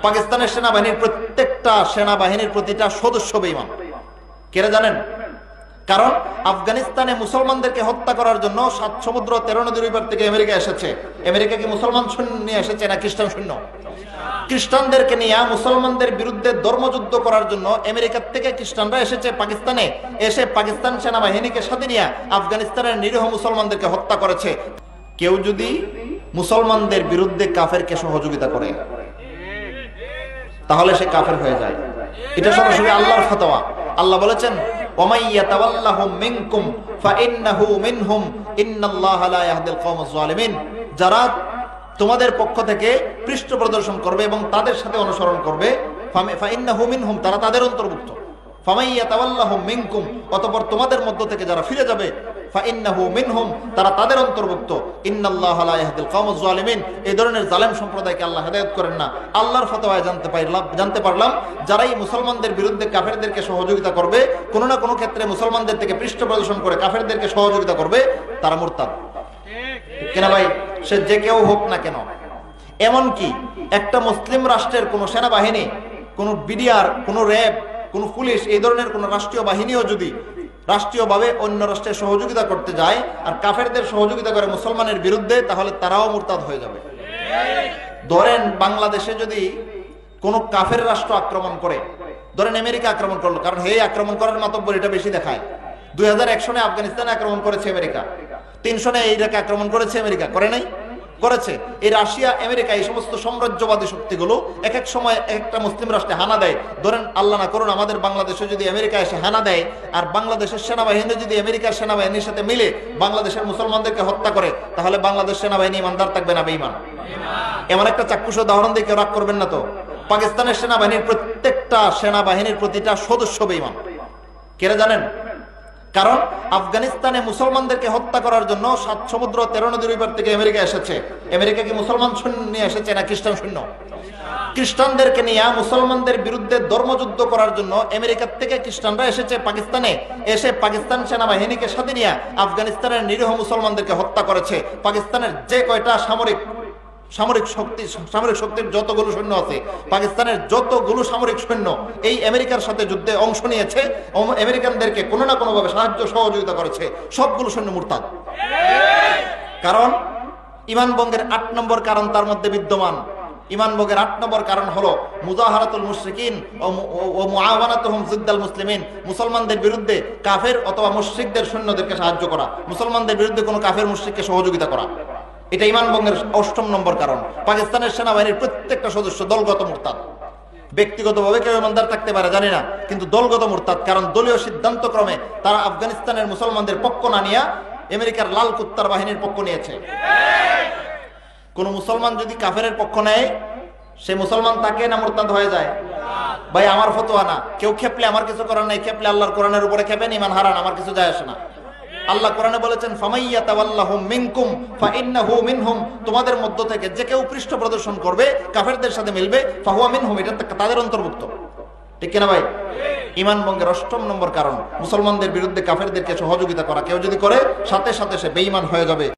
পাকিস্তানের সেনাবাহিনীর প্রত্যেকটা সেনাবাহিনীর প্রতিটা সদস্য বেঈমান। কেন জানেন? কারণ আফগানিস্তানে মুসলমানদেরকে হত্যা করার জন্য 7 সমুদ্র 13 নদীর ওই পার থেকে আমেরিকা এসেছে। আমেরিকা কি মুসলমান সৈন্য নিয়ে এসেছে না খ্রিস্টান সৈন্য? খ্রিস্টানদেরকে নিয়ে মুসলমানদের বিরুদ্ধে ধর্মযুদ্ধ করার জন্য আমেরিকার থেকে খ্রিস্টানরা এসেছে পাকিস্তানে, এসে পাকিস্তান সেনাবাহিনীকে সাথে নিয়ে আফগানিস্তানের নিরীহ মুসলমানদেরকে হত্যা করেছে। কেউ যদি মুসলমানদের বিরুদ্ধে কাফেরকে সহযোগিতা করে তাহলে সে কাফের হয়ে যায়। এটা সরাসরি আল্লাহর ফতোয়া। আল্লাহ বলেছেন, ওমাই ইয়াতাওয়াল্লাহুম মিনকুম ফাইন্নাহু মিনহুম ইন্নাল্লাহা লা ইয়াহদিল কওমাজ জালিমিন। যারা তোমাদের পক্ষ থেকে পৃষ্ঠ প্রদর্শন করবে এবং তাদের সাথে অনুসরণ করবে, ফাইন্নাহু মিনহুম, তারা তাদের অন্তর্ভুক্ত। ফামাই ইয়াতাওয়াল্লাহুম মিনকুম, অতঃপর তোমাদের মধ্য থেকে যারা ফিরে যাবে, ফাইন্নাহু মিনহুম, তারা তাদের অন্তর্ভুক্ত। ইন্নাল্লাহা লা ইয়াহদিল কওমাজ জালিমিন, এই ধরনের জালেম সম্প্রদায়কে আল্লাহ হেদায়েত করেন না। আল্লাহর ফতোয়ায় জানতে পারলাম যারাই মুসলমানদের বিরুদ্ধে কাফেরদেরকে সহযোগিতা করবে, কোনো না কোনো ক্ষেত্রে মুসলমানদের থেকে পৃষ্ঠ প্রদর্শন করে কাফেরদেরকে সহযোগিতা করবে, তারা মুরতাদ। কেন ভাই? সে যে কেউ হোক না কেন। এমনকি একটা মুসলিম রাষ্ট্রের কোন সেনাবাহিনী, কোন বিডিআর, কোন র্যাব, কোন পুলিশ, এই ধরনের কোন রাষ্ট্রীয় বাহিনীও যদি রাষ্ট্রীয়ভাবে অন্য রাষ্ট্রের সহযোগিতা করতে যায় আর কাফেরদের সহযোগিতা করে মুসলমানের বিরুদ্ধে, তাহলে তারাও মুরতাদ হয়ে যাবে। ধরেন বাংলাদেশে যদি কোন কাফের রাষ্ট্র আক্রমণ করে, ধরেন আমেরিকা আক্রমণ করলো, কারণ হে আক্রমণ করার মাতব্বর এটা বেশি দেখায়। 2001 সনে আফগানিস্তানে আক্রমণ করেছে আমেরিকা, 3 সনে ইরাকে আক্রমণ করেছে আমেরিকা, করে নাই? করেছে। এই রাশিয়া, আমেরিকা, এই সমস্ত সাম্রাজ্যবাদী শক্তিগুলো এক এক সময় একটা মুসলিম রাষ্ট্রে হানা দেয়। ধরেন আল্লাহ না করুন আমাদের বাংলাদেশে যদি আমেরিকা এসে হানা দেয় আর বাংলাদেশের সেনাবাহিনী যদি আমেরিকার সেনাবাহিনীর সাথে মিলে বাংলাদেশের মুসলমানদেরকে হত্যা করে, তাহলে বাংলাদেশ সেনাবাহিনী ইমানদার থাকবে না বেঈমান? এমন একটা চাক্ষুষ উদাহরণ দিয়ে কেউ রাগ করবেন না তো? পাকিস্তানের সেনাবাহিনীর প্রত্যেকটা সেনাবাহিনীর প্রতিটা সদস্য বেঈমান। কেন জানেন? কারণ আফগানিস্তানে মুসলমানদেরকে হত্যা করার জন্য 7 সমুদ্র 13 নদীর ওই পার থেকে আমেরিকা এসেছে। আমেরিকা কি মুসলমান সৈন্য নিয়ে এসেছে না খ্রিস্টান সৈন্য? খ্রিস্টানদেরকে নিয়ে মুসলমানদের বিরুদ্ধে ধর্মযুদ্ধ করার জন্য আমেরিকার থেকে খ্রিস্টানরা এসেছে পাকিস্তানে, এসে পাকিস্তান সেনাবাহিনীকে সাথে নিয়ে আফগানিস্তানের নিরীহ মুসলমানদেরকে হত্যা করেছে। পাকিস্তানের যে কয়টা সামরিক শক্তির যতগুলো সৈন্য আছে, পাকিস্তানের যতগুলো সামরিক সৈন্য এই আমেরিকার সাথে যুদ্ধে অংশ নিয়েছে, আমেরিকানদেরকে কোনো না কোনো ভাবে সাহায্য সহযোগিতা করেছে, সবগুলো সৈন্য মুরতাদ। কারণ ঈমান ভঙ্গের 8 নম্বর কারণ তার মধ্যে বিদ্যমান। ঈমান ভঙ্গের 8 নম্বর কারণ হলো মুজাহারাতুল মুশরিকিন ও মুআওয়ানাতুহুম জিদ্দাল মুসলিমিন, মুসলমানদের বিরুদ্ধে কাফের অথবা মুশরিকদের সৈন্যদেরকে সাহায্য করা, মুসলমানদের বিরুদ্ধে কোনো কাফের মুশরিককে সহযোগিতা করা। এটা ঈমান ভঙ্গের 8ম নম্বর কারণ। পাকিস্তানের সেনাবাহিনীর প্রত্যেকটা সদস্য দলগত মুরতাদ। ব্যক্তিগতভাবে কেউ ইমানদার থাকতে পারে জানি না, কিন্তু দলগত মুরতাদ। কারণ দলীয় সিদ্ধান্তক্রমে তারা আফগানিস্তানের মুসলমানদের পক্ষ না নিয়ে আমেরিকার লাল কুত্তার বাহিনীর পক্ষ নিয়েছে। কোন মুসলমান যদি কাফেরের পক্ষ নেয়, সে মুসলমান তাকে না মুরতাদ হয়ে যায়? ভাই আমার ফতোয়া না, কেউ খেপলে আমার কিছু করার নাই, খেপলে আল্লাহর কোরআনের উপরে খেপেন, ঈমান হারান, আমার কিছু যায় আসে না। আল্লাহ কোরআনে বলেছেন, ফামাইয়াতাওয়াল্লাহুম মিনকুম ফাইন্নাহু মিনহুম, তোমাদের মধ্য থেকে যে কেউ পৃষ্ঠ প্রদর্শন করবে, কাফেরদের সাথে মিলবে, ফাহুয়া মিনহুম, এটা তাদের অন্তর্ভুক্ত। ঠিক কিনা ভাই? ঈমান ভঙ্গের 8ম নম্বর কারণ মুসলমানদের বিরুদ্ধে কাফেরদেরকে সহযোগিতা করা। কেউ যদি করে, সাথে সাথে সে বেঈমান হয়ে যাবে।